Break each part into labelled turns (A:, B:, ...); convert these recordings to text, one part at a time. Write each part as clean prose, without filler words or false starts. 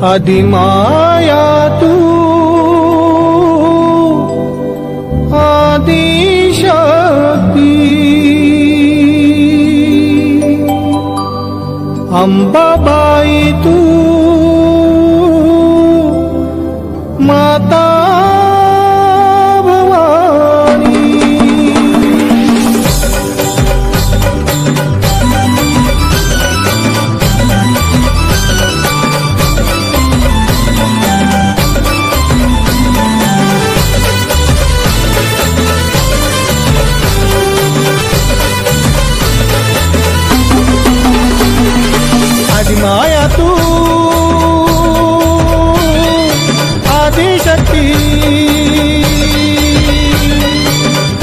A: आदिमाया तू आदिशक्ती अंबाबाई तू माता भवानी। आदिमाया तू आदिशक्ती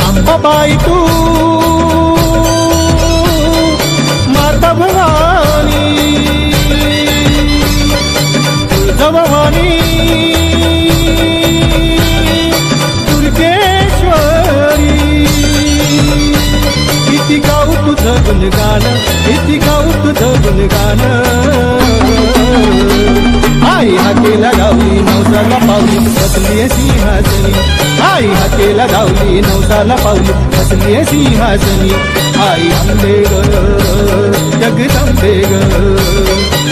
A: अंबाबाई तू माता भवानी तुळजाभवानी दुर्गेश्वरी किती गाऊ तुझं गुणगान किती गाऊ तुझं गुणगान। आई हाकेला गावली नवसाला पावली बसलीये सिंहासनी आई हाकेला गावली नवसाला पावली बसलीये सिंहासनी। आई अंबे ग जगदंबे ग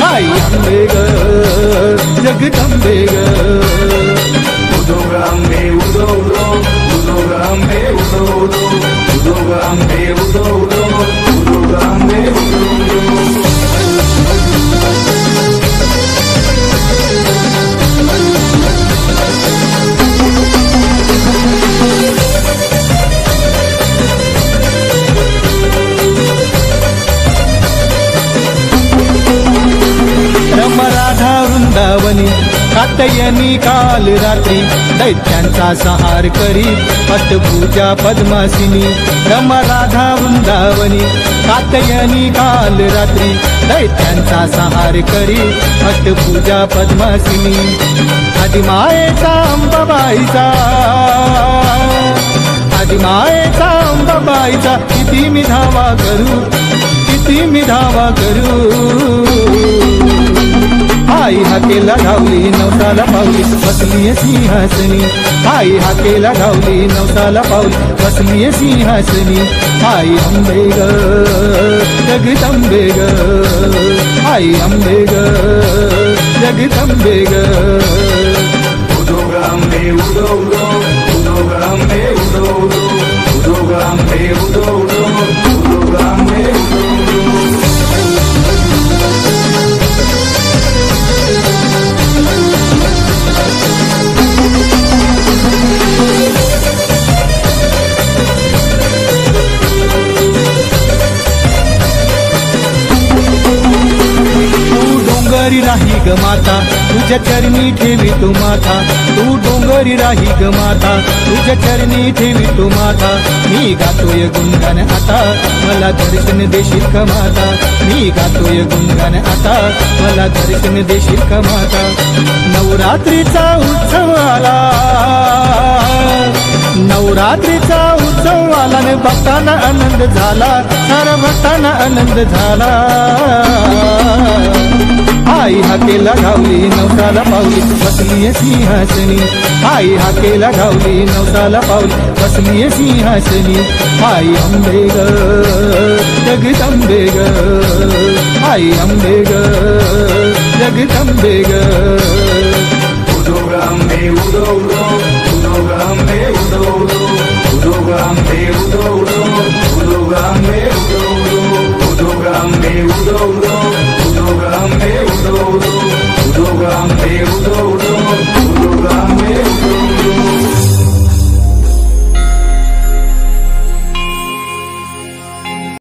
A: आई अंबे ग जगदंबे ग।
B: उदो ग अंबे उदो उदो उदो ग अंबे उदो उदो उदो ग अंबे उदो उदो उदो ग अंबे उदो उदो।
A: राधा वृंदावनी कात्यायनी काल रात्री दैत्यांचा संहार करीत अष्टभुजा पद्मासिनी। रमा राधा वृंदावनी कात्यायनी काल रात्री दैत्यांचा संहार करीत अष्टभुजा पद्मासिनी। आदिमायेचा अंबाबाईचा आदिमायेचा अंबाबाईचा किती मी धावा करू किती मी धावा करू। आई हाकेला धावली नवसाला पावली बसलीये सिंहासनी आई हाकेला धावली नवसाला पावली बसलीये सिंहासनी। आई अंबे ग जगदंबे ग आई अंबे ग जगदंबे ग।
B: उदो ग अंबे उदो उदो उदो ग अंबे उदो उदो उदो ग अंबे उदो उदो उदो ग अंबे उदो उदो।
A: डोंगरी राही ग माता तुझ्या चरणी ठेवी तू माता तू डोंगरी राही ग माता तुझ्या चरणी ठेवी तू माता। मी गातोय गुणगान आता मला दर्शन देशील का माता मी गातोय गुणगान आता मला दर्शन देशील का माता। नवरात्रीचा उत्सव आला नवरात्रीचा उत्सव आला ने भक्तांना आनंद झाला सारा भक्तांना आनंद झाला। आई हाकेला धावली नवसाला पावली बसलीये सिंहासनी आई हाकेला धावली नवसाला पावली बसलीये सिंहासनी। आई अंबे ग जगदंबे ग आई अंबे ग जगदंबे ग।